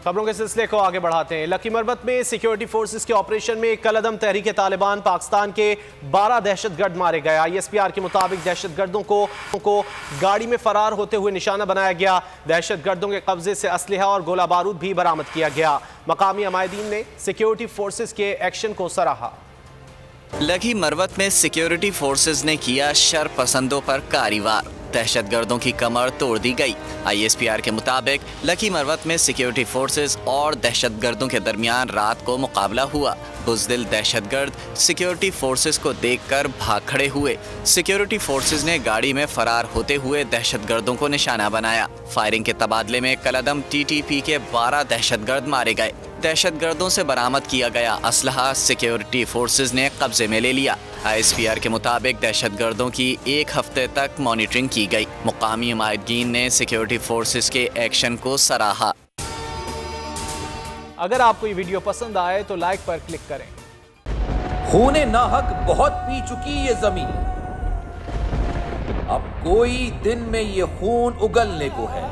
खबरों के सिलसिले को आगे बढ़ाते हैं। लकी मरबत में सिक्योरिटी फोर्सेस के ऑपरेशन में कलअदम तहरीक तालिबान पाकिस्तान के 12 दहशतगर्द मारे गए। ISPR के मुताबिक दहशतगर्दों को गाड़ी में फरार होते हुए निशाना बनाया गया। दहशतगर्दों के कब्जे से असलहा और गोला बारूद भी बरामद किया गया। मकामी अमायदीन ने सिक्योरिटी फोर्सेस के एक्शन को सराहा। लकी मरबत में सिक्योरिटी फोर्सेस ने किया शर पसंदों पर कारवार, दहशतगर्दों की कमर तोड़ दी गई। ISPR के मुताबिक लकी मरबत में सिक्योरिटी फोर्सेस और दहशतगर्दों के दरमियान रात को मुकाबला हुआ। बुज़दिल दहशतगर्द सिक्योरिटी फोर्सेस को देखकर भाग खड़े हुए। सिक्योरिटी फोर्सेस ने गाड़ी में फरार होते हुए दहशतगर्दों को निशाना बनाया। फायरिंग के तबादले में कलअदम TTP के 12 दहशतगर्द मारे गए। दहशतगर्दों से बरामद किया गया असलहा सिक्योरिटी फोर्सेस ने कब्जे में ले लिया। ISPR के मुताबिक दहशतगर्दों की 1 हफ्ते तक मॉनिटरिंग की गई। मुकामी अमायदीन ने सिक्योरिटी फोर्सेस के एक्शन को सराहा। अगर आपको ये वीडियो पसंद आए तो लाइक पर क्लिक करें। खूने नाहक बहुत पी चुकी ये जमीन, अब कोई दिन में ये खून उगलने को है।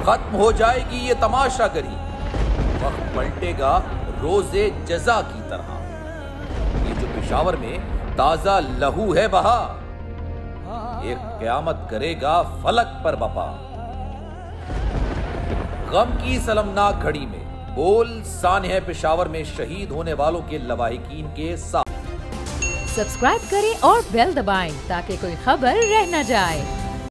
खत्म हो जाएगी ये तमाशागरी, वक्त पलटेगा रोजे जजा की तरह। ये जो पेशावर में ताजा लहू है बहा, एक क़यामत करेगा फलक पर बपा। गम की सलमनाक घड़ी में बोल सानह पेशावर में शहीद होने वालों के लवाहिकीन के साथ। सब्सक्राइब करें और बेल दबाएं ताकि कोई खबर रह न जाए।